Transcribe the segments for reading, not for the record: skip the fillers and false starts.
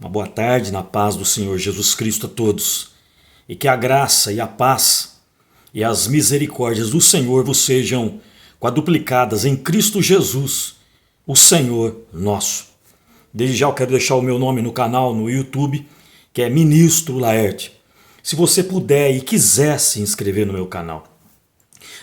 Uma boa tarde na paz do Senhor Jesus Cristo a todos. E que a graça e a paz e as misericórdias do Senhor vos sejam quadruplicadas em Cristo Jesus, o Senhor nosso. Desde já eu quero deixar o meu nome no canal, no YouTube, que é Ministro Laerte. Se você puder e quiser se inscrever no meu canal,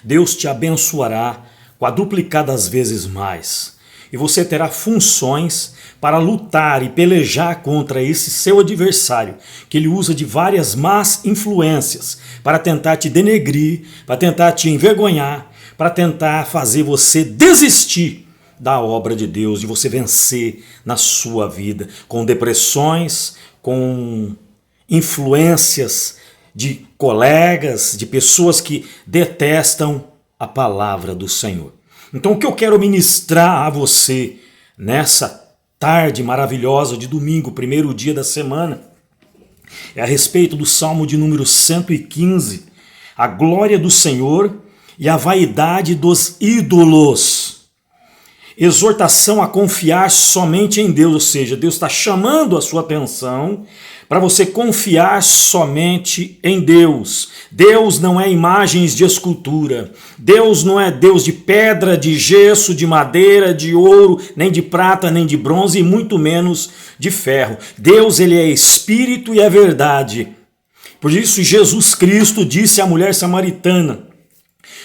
Deus te abençoará quadruplicadas vezes mais. E você terá funções para lutar e pelejar contra esse seu adversário, que ele usa de várias más influências para tentar te denegrir, para tentar te envergonhar, para tentar fazer você desistir da obra de Deus, de você vencer na sua vida, com depressões, com influências de colegas, de pessoas que detestam a palavra do Senhor. Então o que eu quero ministrar a você nessa tarde maravilhosa de domingo, primeiro dia da semana, é a respeito do Salmo de número 115, a glória do Senhor e a vaidade dos ídolos. Exortação a confiar somente em Deus, ou seja, Deus está chamando a sua atenção para você confiar somente em Deus. Deus não é imagens de escultura. Deus não é Deus de pedra, de gesso, de madeira, de ouro, nem de prata, nem de bronze, e muito menos de ferro. Deus, ele é espírito e é verdade. Por isso Jesus Cristo disse à mulher samaritana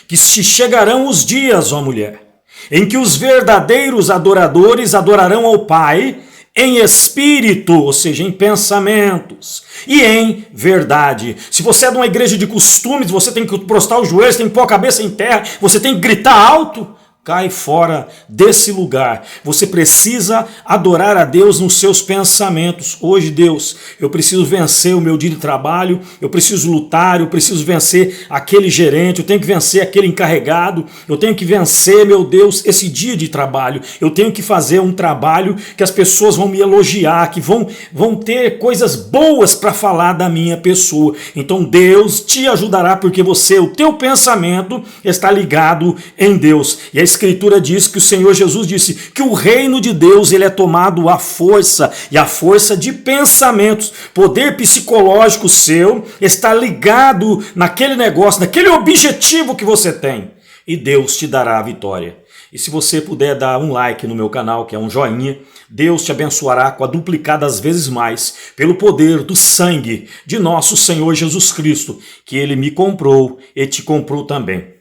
que se chegarão os dias, ó mulher, em que os verdadeiros adoradores adorarão ao Pai em espírito, ou seja, em pensamentos, e em verdade. Se você é de uma igreja de costumes, você tem que prostrar os joelhos, tem que pôr a cabeça em terra, você tem que gritar alto, cai fora desse lugar. Você precisa adorar a Deus nos seus pensamentos. Hoje, Deus, eu preciso vencer o meu dia de trabalho, eu preciso lutar, eu preciso vencer aquele gerente, eu tenho que vencer aquele encarregado, eu tenho que vencer, meu Deus, esse dia de trabalho. Eu tenho que fazer um trabalho que as pessoas vão me elogiar, que vão ter coisas boas para falar da minha pessoa. Então Deus te ajudará, porque o teu pensamento está ligado em Deus. E a Escritura diz que o Senhor Jesus disse que o reino de Deus ele é tomado à força, e a força de pensamentos. Poder psicológico seu está ligado naquele negócio, naquele objetivo que você tem, e Deus te dará a vitória. E se você puder dar um like no meu canal, que é um joinha, Deus te abençoará quadruplicadas vezes mais pelo poder do sangue de nosso Senhor Jesus Cristo, que ele me comprou e te comprou também.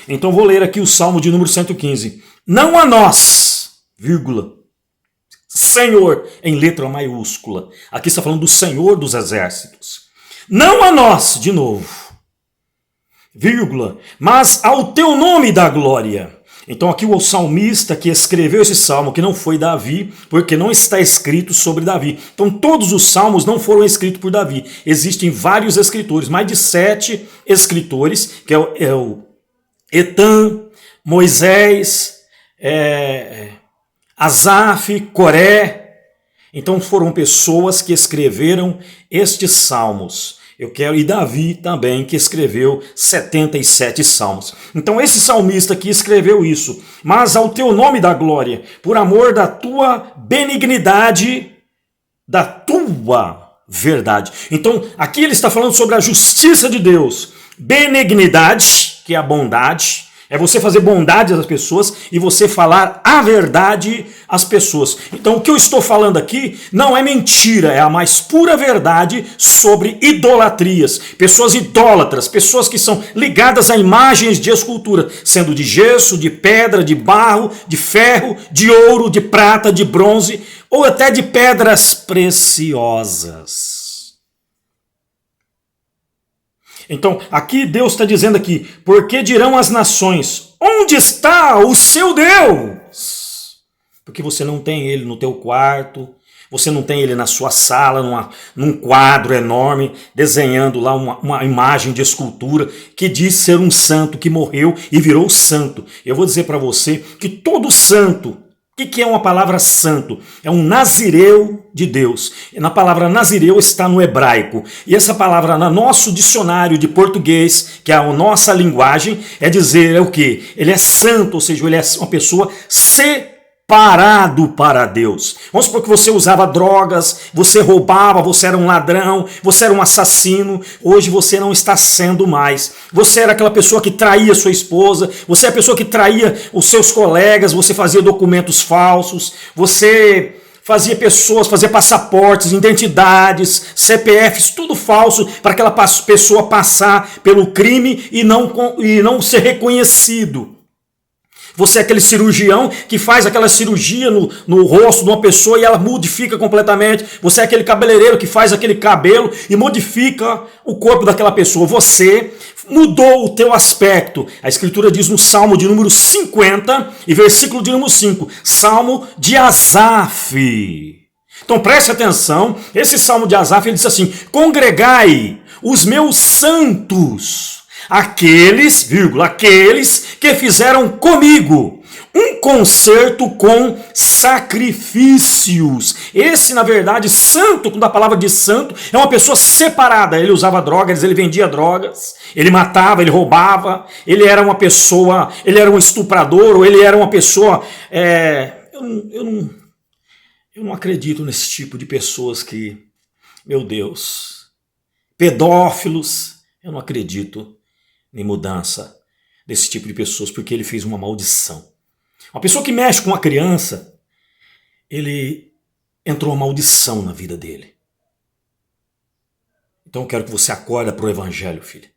Então vou ler aqui o Salmo de número 115. Não a nós, vírgula, Senhor, em letra maiúscula. Aqui está falando do Senhor dos exércitos. Não a nós, de novo, vírgula, mas ao teu nome da glória. Então aqui o salmista que escreveu esse salmo, que não foi Davi, porque não está escrito sobre Davi. Então todos os salmos não foram escritos por Davi. Existem vários escritores, mais de 7 escritores, que é o Etan, Moisés, Asaf, Coré. Então foram pessoas que escreveram estes salmos. E Davi também, que escreveu 77 salmos. Então esse salmista que escreveu isso, mas ao teu nome da glória, por amor da tua benignidade, da tua verdade. Então aqui ele está falando sobre a justiça de Deus. Benignidade, que é a bondade, é você fazer bondade às pessoas e você falar a verdade às pessoas. Então o que eu estou falando aqui não é mentira, é a mais pura verdade sobre idolatrias. Pessoas idólatras, pessoas que são ligadas a imagens de escultura, sendo de gesso, de pedra, de barro, de ferro, de ouro, de prata, de bronze ou até de pedras preciosas. Então, aqui Deus está dizendo aqui, porque dirão as nações, onde está o seu Deus? Porque você não tem ele no teu quarto, você não tem ele na sua sala, num quadro enorme, desenhando lá uma imagem de escultura, que diz ser um santo que morreu e virou santo. Eu vou dizer para você que todo santo, o que é uma palavra santo? É um nazireu de Deus. E na palavra nazireu está no hebraico. E essa palavra no nosso dicionário de português, que é a nossa linguagem, é dizer o quê? Ele é santo, ou seja, ele é uma pessoa separado para Deus. Vamos supor que você usava drogas, você roubava, você era um ladrão, você era um assassino. Hoje você não está sendo mais. Você era aquela pessoa que traía sua esposa, você é a pessoa que traía os seus colegas, você fazia documentos falsos, você fazia passaportes, identidades, CPFs, tudo falso para aquela pessoa passar pelo crime e não ser reconhecido. Você é aquele cirurgião que faz aquela cirurgia no rosto de uma pessoa e ela modifica completamente. Você é aquele cabeleireiro que faz aquele cabelo e modifica o corpo daquela pessoa. Você mudou o teu aspecto. A Escritura diz no Salmo de número 50 e versículo de número 5. Salmo de Asaf. Então preste atenção. Esse Salmo de Asaf ele diz assim: congregai os meus santos, aqueles que fizeram comigo um concerto com sacrifícios. Esse, na verdade, santo, quando a palavra diz santo, é uma pessoa separada. Ele usava drogas, ele vendia drogas, ele matava, ele roubava, ele era uma pessoa, ele era um estuprador, ou ele era uma pessoa... Eu não acredito nesse tipo de pessoas que, meu Deus, pedófilos, eu não acredito em mudança desse tipo de pessoas, porque ele fez uma maldição. Uma pessoa que mexe com uma criança, ele entrou uma maldição na vida dele. Então eu quero que você acorde para o Evangelho, filho.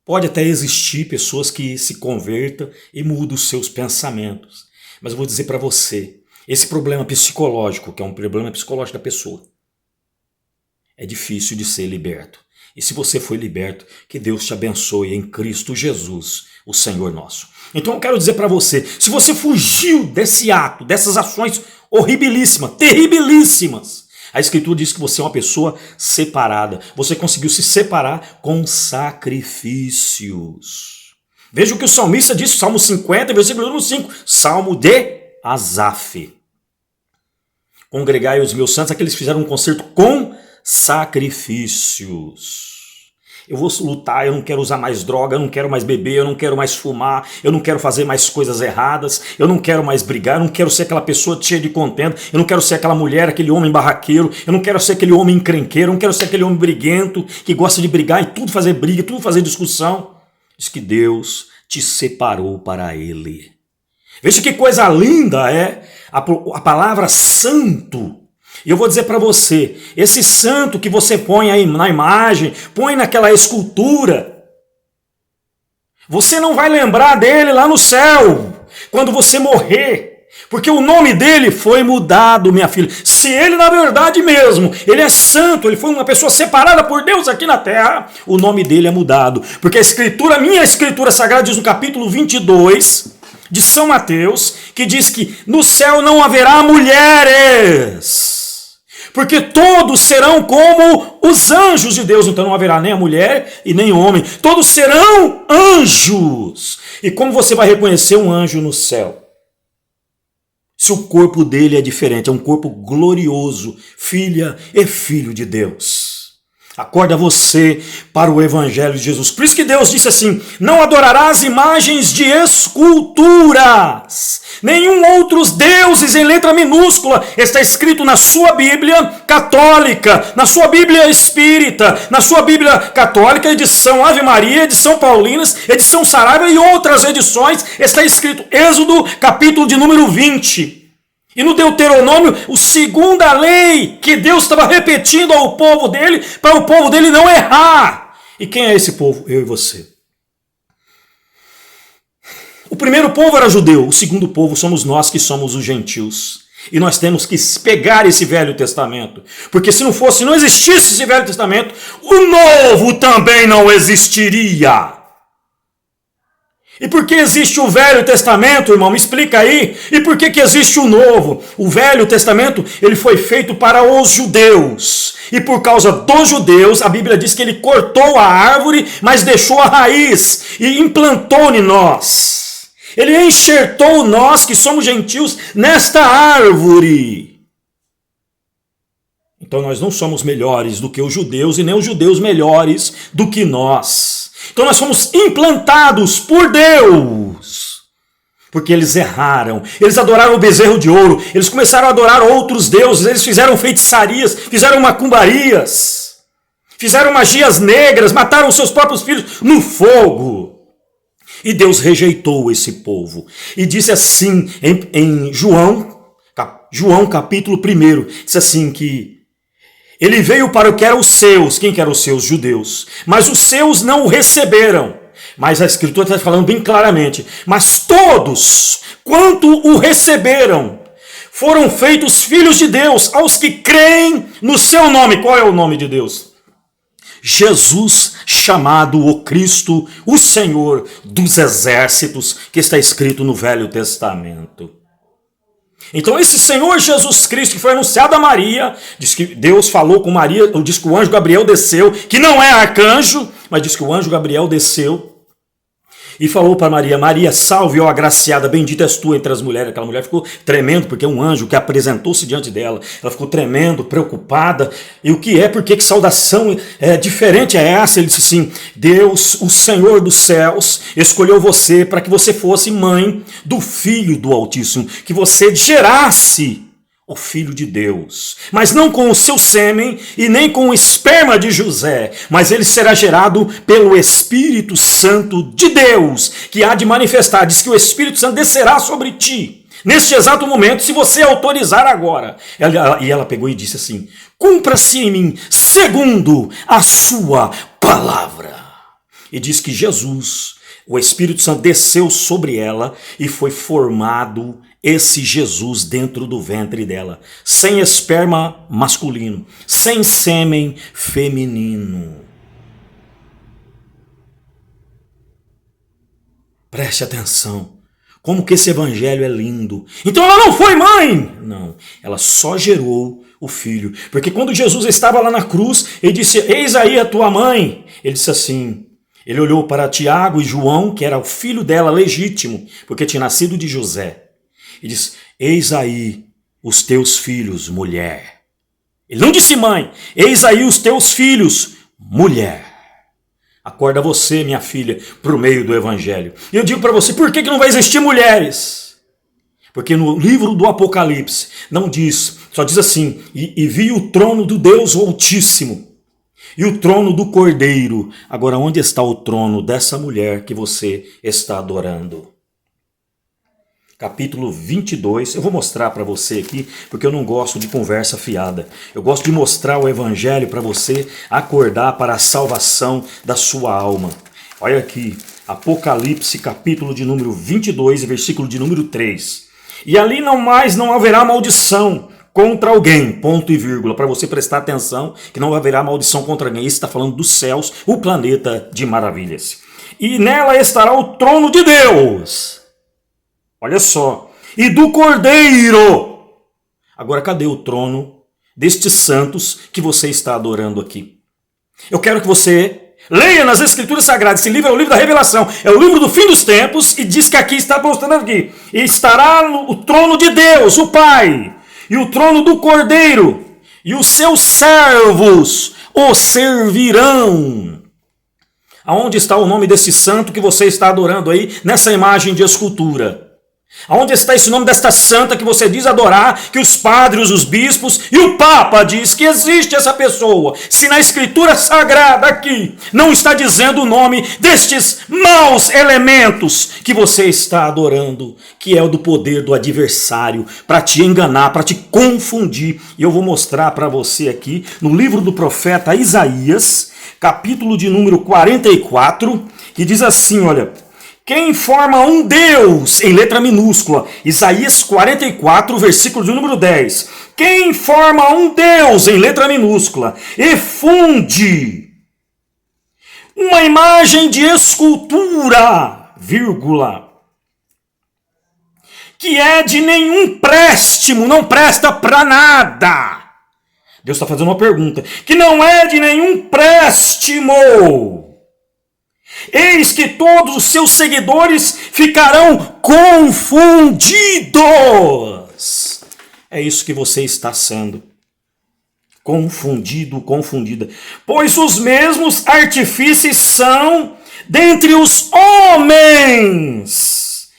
Pode até existir pessoas que se convertam e mudam os seus pensamentos. Mas eu vou dizer para você, esse problema psicológico, que é um problema psicológico da pessoa, é difícil de ser liberto. E se você foi liberto, que Deus te abençoe em Cristo Jesus, o Senhor nosso. Então eu quero dizer para você, se você fugiu desse ato, dessas ações horribilíssimas, terribilíssimas, a Escritura diz que você é uma pessoa separada. Você conseguiu se separar com sacrifícios. Veja o que o salmista diz, Salmo 50, versículo 5, Salmo de Asaf. Congregai os meus santos, aqueles que fizeram um concerto com sacrifícios. Eu vou lutar, eu não quero usar mais droga, eu não quero mais beber, eu não quero mais fumar, eu não quero fazer mais coisas erradas, eu não quero mais brigar, eu não quero ser aquela pessoa cheia de contenda, eu não quero ser aquela mulher, aquele homem barraqueiro, eu não quero ser aquele homem encrenqueiro, eu não quero ser aquele homem briguento que gosta de brigar e tudo fazer briga, tudo fazer discussão. Diz que Deus te separou para Ele. Veja que coisa linda é a palavra santo. E eu vou dizer para você, esse santo que você põe aí na imagem, põe naquela escultura, você não vai lembrar dele lá no céu, quando você morrer, porque o nome dele foi mudado, minha filha. Se ele, na verdade mesmo, ele é santo, ele foi uma pessoa separada por Deus aqui na terra, o nome dele é mudado. Porque a Escritura, minha Escritura Sagrada, diz no capítulo 22 de São Mateus, que diz que no céu não haverá mulheres, porque todos serão como os anjos de Deus. Então não haverá nem a mulher e nem o homem. Todos serão anjos. E como você vai reconhecer um anjo no céu? Se o corpo dele é diferente, é um corpo glorioso, filha e filho de Deus. Acorda você para o Evangelho de Jesus. Por isso que Deus disse assim: não adorarás imagens de esculturas, nenhum outros deuses em letra minúscula. Está escrito na sua Bíblia católica, na sua Bíblia espírita, na sua Bíblia católica, edição Ave Maria, edição Paulinas, edição Saraiva e outras edições. Está escrito Êxodo, capítulo de número 20. E no Deuteronômio, a segunda lei que Deus estava repetindo ao povo dele, para o povo dele não errar. E quem é esse povo? Eu e você. O primeiro povo era judeu, o segundo povo somos nós que somos os gentios. E nós temos que pegar esse Velho Testamento. Porque se não existisse esse Velho Testamento, o Novo também não existiria. E por que existe o Velho Testamento, irmão? Me explica aí. E por que existe o Novo? O Velho Testamento, ele foi feito para os judeus. E por causa dos judeus, a Bíblia diz que ele cortou a árvore, mas deixou a raiz e implantou em nós. Ele enxertou nós, que somos gentios, nesta árvore. Então nós não somos melhores do que os judeus e nem os judeus melhores do que nós. Então nós fomos implantados por Deus. porque eles erraram, eles adoraram o bezerro de ouro, eles começaram a adorar outros deuses, eles fizeram feitiçarias, fizeram macumbarias, fizeram magias negras, mataram seus próprios filhos no fogo. E Deus rejeitou esse povo. E disse assim em João capítulo 1, disse assim que ele veio para o que eram os seus. Quem que eram os seus? Judeus. Mas os seus não o receberam. Mas a Escritura está falando bem claramente. Mas todos, quanto o receberam, foram feitos filhos de Deus, aos que creem no seu nome. Qual é o nome de Deus? Jesus, chamado o Cristo, o Senhor dos exércitos, que está escrito no Velho Testamento. Então esse Senhor Jesus Cristo que foi anunciado a Maria, diz que Deus falou com Maria, diz que o anjo Gabriel desceu, que não é arcanjo, mas diz que o anjo Gabriel desceu e falou para Maria: Maria, salve, ó agraciada, bendita és tu entre as mulheres. Aquela mulher ficou tremendo, porque um anjo que apresentou-se diante dela, ela ficou tremendo, preocupada. E o que é? Por que saudação diferente é essa? Ele disse assim: Deus, o Senhor dos céus, escolheu você para que você fosse mãe do Filho do Altíssimo, que você gerasse o Filho de Deus, mas não com o seu sêmen e nem com o esperma de José, mas ele será gerado pelo Espírito Santo de Deus, que há de manifestar. Diz que o Espírito Santo descerá sobre ti, neste exato momento, se você autorizar agora. E ela pegou e disse assim: cumpra-se em mim segundo a sua palavra. E diz que Jesus, o Espírito Santo desceu sobre ela e foi formado esse Jesus dentro do ventre dela, sem esperma masculino, sem sêmen feminino. Preste atenção, como que esse evangelho é lindo. Então ela não foi mãe! Não, ela só gerou o filho. Porque quando Jesus estava lá na cruz, ele disse: eis aí a tua mãe. Ele disse assim, ele olhou para Tiago e João, que era o filho dela legítimo, porque tinha nascido de José. E diz: eis aí os teus filhos, mulher. Ele não disse mãe. Eis aí os teus filhos, mulher. Acorda você, minha filha, para o meio do evangelho. E eu digo para você, por que não vai existir mulheres? Porque no livro do Apocalipse não diz, só diz assim: e vi o trono do Deus Altíssimo e o trono do Cordeiro. Agora, onde está o trono dessa mulher que você está adorando? Capítulo 22, eu vou mostrar para você aqui, porque eu não gosto de conversa fiada. Eu gosto de mostrar o evangelho para você acordar para a salvação da sua alma. Olha aqui, Apocalipse, capítulo de número 22, versículo de número 3. E ali não haverá maldição contra alguém, ponto e vírgula, para você prestar atenção que não haverá maldição contra alguém. Isso está falando dos céus, o planeta de maravilhas. E nela estará o trono de Deus. Olha só, e do Cordeiro. Agora, cadê o trono destes santos que você está adorando aqui? Eu quero que você leia nas Escrituras Sagradas. Esse livro é o livro da revelação, é o livro do fim dos tempos, e diz que aqui está mostrando aqui: e estará o trono de Deus, o Pai, e o trono do Cordeiro, e os seus servos o servirão. Aonde está o nome desse santo que você está adorando aí, nessa imagem de escultura? Aonde está esse nome desta santa que você diz adorar, que os padres, os bispos e o Papa diz que existe essa pessoa? Se na Escritura Sagrada aqui não está dizendo o nome destes maus elementos que você está adorando, que é o do poder do adversário, para te enganar, para te confundir. E eu vou mostrar para você aqui no livro do profeta Isaías, capítulo de número 44, que diz assim, olha: quem forma um Deus, em letra minúscula, Isaías 44, versículo de número 10. Quem forma um Deus, em letra minúscula, e funde uma imagem de escultura, vírgula, que é de nenhum préstimo, não presta para nada. Deus está fazendo uma pergunta, que não é de nenhum préstimo. Eis que todos os seus seguidores ficarão confundidos. É isso que você está sendo. Confundido, confundida. Pois os mesmos artifícios são dentre os homens,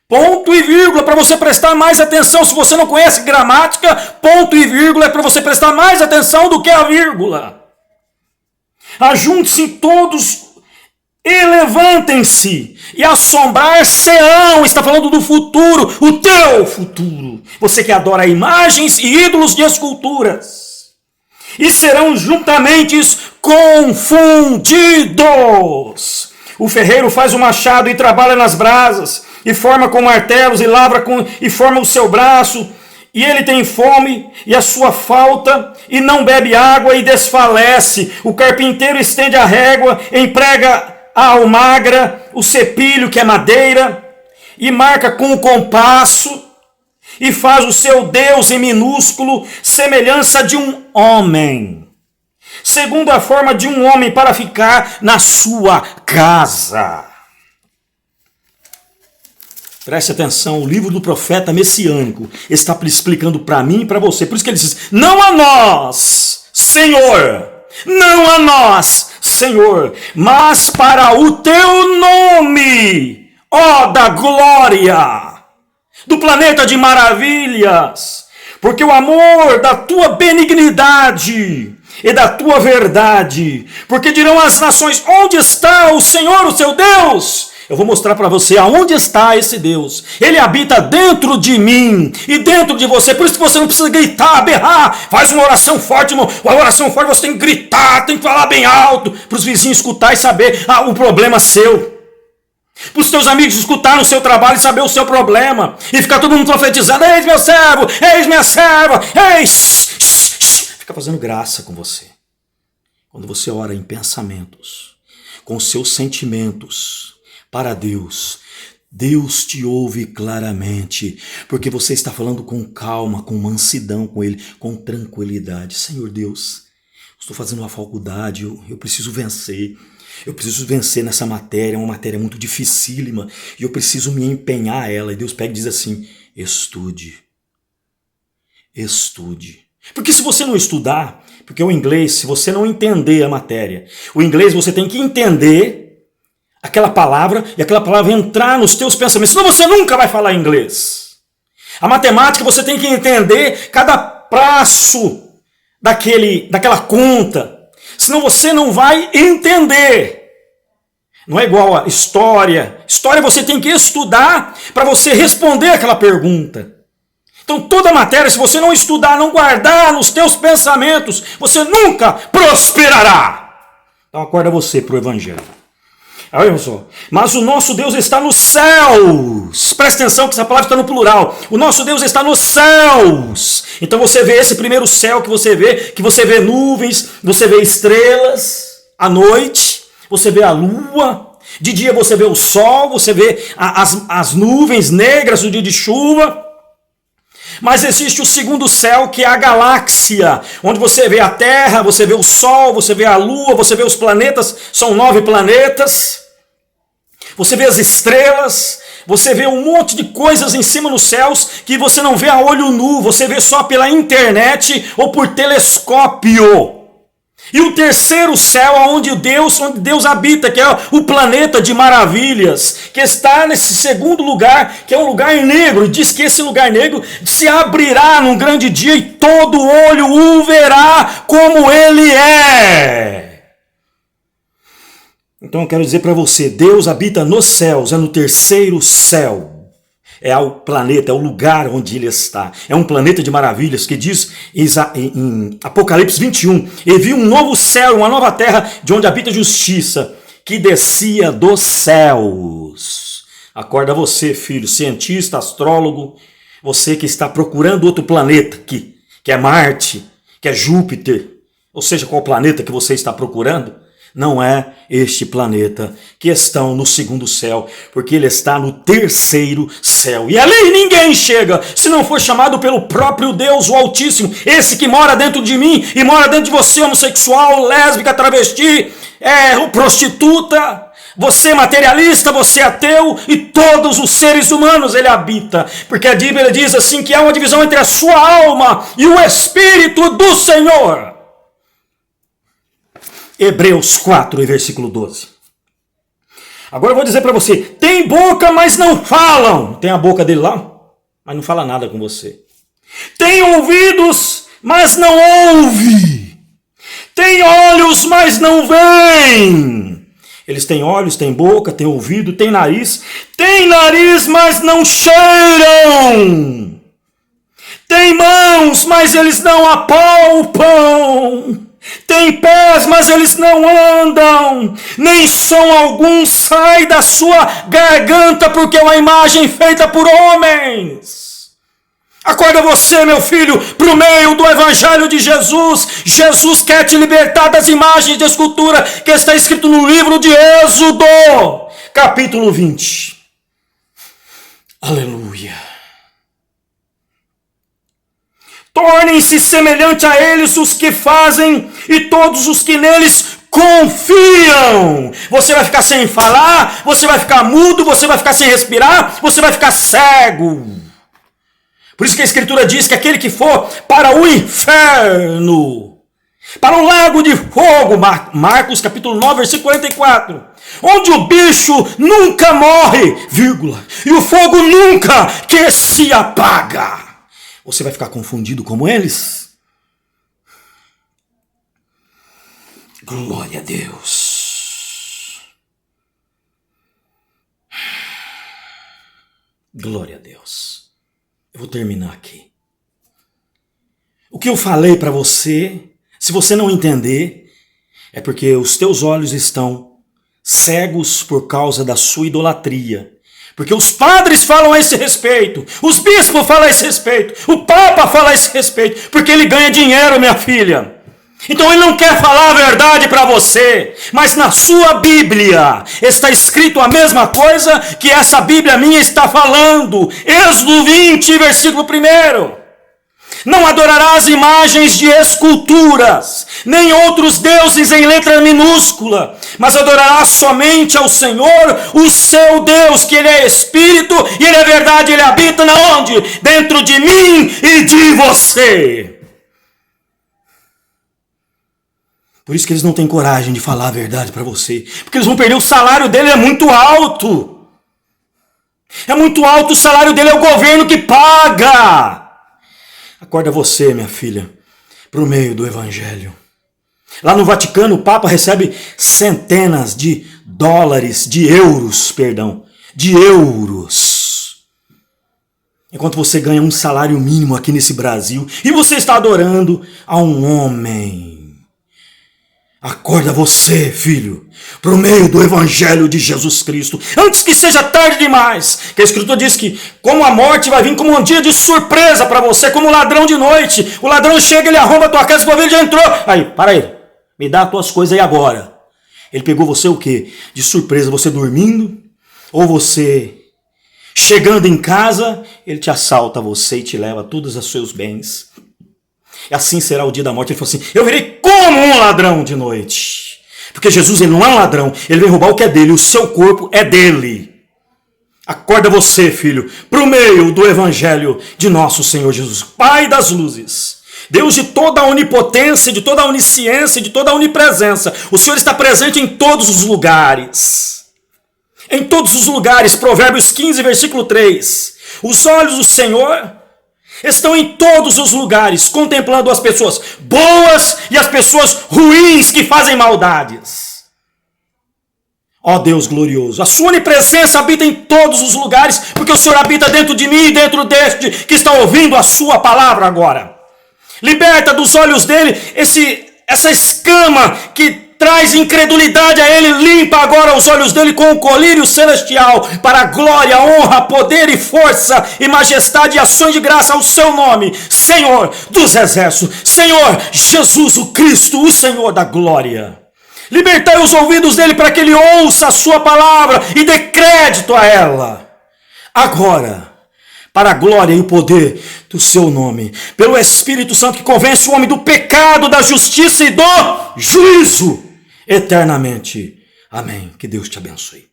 Ponto e vírgula para você prestar mais atenção. Se você não conhece gramática, ponto e vírgula é para você prestar mais atenção do que a vírgula. Ajunte-se todos e levantem-se e assombrar-se-ão. Está falando do futuro, o teu futuro. Você que adora imagens e ídolos de esculturas. E serão juntamente confundidos. O ferreiro faz o machado e trabalha nas brasas, e forma com martelos, e lavra e forma o seu braço, e ele tem fome, e a sua falta, e não bebe água, e desfalece. O carpinteiro estende a régua, emprega a almagra, o cepilho, que é madeira, e marca com o compasso, e faz o seu Deus em minúsculo, semelhança de um homem, segundo a forma de um homem, para ficar na sua casa. Preste atenção, o livro do profeta messiânico está explicando para mim e para você. Por isso que ele diz: não a nós, Senhor, não a nós, Senhor, mas para o teu nome, ó da glória, do planeta de maravilhas, porque o amor da tua benignidade e da tua verdade, porque dirão as nações: onde está o Senhor, o seu Deus? Eu vou mostrar para você aonde está esse Deus. Ele habita dentro de mim e dentro de você. Por isso que você não precisa gritar, berrar. Faz uma oração forte, irmão. Uma oração forte você tem que gritar, tem que falar bem alto, para os vizinhos escutar e saber o problema seu. Para os teus amigos escutar no seu trabalho e saber o seu problema. E ficar todo mundo profetizando: eis meu servo, eis minha serva, eis. Fica fazendo graça com você. Quando você ora em pensamentos, com os seus sentimentos para Deus, Deus te ouve claramente, porque você está falando com calma, com mansidão com Ele, com tranquilidade. Senhor Deus, estou fazendo uma faculdade, eu preciso vencer. Eu preciso vencer nessa matéria, é uma matéria muito dificílima, e eu preciso me empenhar a ela. E Deus pega e diz assim: estude. Estude. Porque se você não estudar, porque o inglês, se você não entender a matéria, o inglês você tem que entender aquela palavra, e aquela palavra entrar nos teus pensamentos, senão você nunca vai falar inglês. A matemática você tem que entender cada passo daquela conta, senão você não vai entender. Não é igual a história. História você tem que estudar para você responder aquela pergunta. Então toda matéria, se você não estudar, não guardar nos teus pensamentos, você nunca prosperará. Então acorda você para o Evangelho. Olha só. Mas o nosso Deus está nos céus. Presta atenção que essa palavra está no plural. O nosso Deus está nos céus. Então você vê esse primeiro céu que você vê nuvens, você vê estrelas à noite, você vê a lua. De dia você vê o sol, você vê as nuvens negras no dia de chuva. Mas existe o segundo céu, que é a galáxia, onde você vê a Terra, você vê o Sol, você vê a Lua, você vê os planetas, são 9 planetas. Você vê as estrelas, você vê um monte de coisas em cima nos céus que você não vê a olho nu, você vê só pela internet ou por telescópio. E o terceiro céu, onde Deus habita, que é o planeta de maravilhas, que está nesse segundo lugar, que é um lugar negro. Diz que esse lugar negro se abrirá num grande dia e todo olho o verá como ele é. Então eu quero dizer para você, Deus habita nos céus, é no terceiro céu. É o planeta, é o lugar onde ele está. É um planeta de maravilhas que diz em Apocalipse 21. E vi um novo céu, uma nova terra, de onde habita a justiça, que descia dos céus. Acorda você, filho, cientista, astrólogo, você que está procurando outro planeta, que é Marte, que é Júpiter, ou seja, qual planeta que você está procurando. Não é este planeta que estão no segundo céu, porque ele está no terceiro céu. E ali ninguém chega, se não for chamado pelo próprio Deus, o Altíssimo. Esse que mora dentro de mim e mora dentro de você, homossexual, lésbica, travesti, prostituta, você materialista, você ateu e todos os seres humanos ele habita. Porque a Bíblia diz assim que há uma divisão entre a sua alma e o Espírito do Senhor. Hebreus 4, versículo 12. Agora eu vou dizer para você, tem boca, mas não falam. Tem a boca dele lá, mas não fala nada com você. Tem ouvidos, mas não ouve. Tem olhos, mas não veem. Eles têm olhos, têm boca, têm ouvido, têm nariz, mas não cheiram. Tem mãos, mas eles não apalpam. Tem pés, mas eles não andam. Nem som algum sai da sua garganta, porque é uma imagem feita por homens. Acorda você, meu filho, para o meio do Evangelho de Jesus. Jesus quer te libertar das imagens de escultura que está escrito no livro de Êxodo, capítulo 20. Aleluia. Tornem-se semelhante a eles os que fazem e todos os que neles confiam. Você vai ficar sem falar, você vai ficar mudo, você vai ficar sem respirar, você vai ficar cego. Por isso que a Escritura diz que aquele que for para o inferno, para o lago de fogo, Marcos capítulo 9, versículo 44, onde o bicho nunca morre, vírgula, e o fogo nunca que se apaga. Você vai ficar confundido como eles? Glória a Deus. Glória a Deus. Eu vou terminar aqui. O que eu falei para você, se você não entender, é porque os teus olhos estão cegos por causa da sua idolatria. Porque os padres falam a esse respeito, os bispos falam a esse respeito, o Papa fala a esse respeito, porque ele ganha dinheiro, minha filha. Então ele não quer falar a verdade para você, mas na sua Bíblia está escrito a mesma coisa que essa Bíblia minha está falando. Êxodo 20, versículo 1. Não adorarás imagens de esculturas, nem outros deuses em letra minúscula, mas adorarás somente ao Senhor, o seu Deus, que Ele é Espírito, e Ele é verdade, Ele habita na onde? Dentro de mim e de você. Por isso que eles não têm coragem de falar a verdade para você. Porque eles vão perder o salário dele, é muito alto. É muito alto, o salário dele é o governo que paga. Acorda você, minha filha, para o meio do Evangelho. Lá no Vaticano, o Papa recebe centenas de dólares, de euros. Enquanto você ganha um salário mínimo aqui nesse Brasil. E você está adorando a um homem. Acorda você, filho, para o meio do Evangelho de Jesus Cristo, antes que seja tarde demais. Que a Escritura diz que como a morte vai vir como um dia de surpresa para você, como um ladrão de noite. O ladrão chega, ele arromba a tua casa, ele já entrou. Aí, para aí, me dá as tuas coisas aí agora. Ele pegou você o quê? De surpresa, você dormindo, ou você chegando em casa, ele te assalta você e te leva todos os seus bens. E assim será o dia da morte. Ele falou assim, eu virei como um ladrão de noite. Porque Jesus, ele não é um ladrão, ele vem roubar o que é dele, o seu corpo é dele. Acorda você, filho, para o meio do Evangelho de nosso Senhor Jesus, Pai das luzes, Deus de toda a onipotência, de toda a onisciência, de toda a onipresença. O Senhor está presente em todos os lugares. Em todos os lugares, Provérbios 15, versículo 3. Os olhos do Senhor estão em todos os lugares, contemplando as pessoas boas e as pessoas ruins que fazem maldades. Ó Deus glorioso, a sua onipresença habita em todos os lugares, porque o Senhor habita dentro de mim e dentro deste que está ouvindo a sua palavra agora. Liberta dos olhos dele essa escama que traz incredulidade a ele, limpa agora os olhos dele com o colírio celestial, para a glória, honra, poder e força e majestade e ações de graça ao seu nome, Senhor dos exércitos, Senhor Jesus o Cristo, o Senhor da glória. Libertai os ouvidos dele para que ele ouça a sua palavra e dê crédito a ela. Agora, para a glória e o poder do seu nome, pelo Espírito Santo que convence o homem do pecado, da justiça e do juízo, eternamente. Amém. Que Deus te abençoe.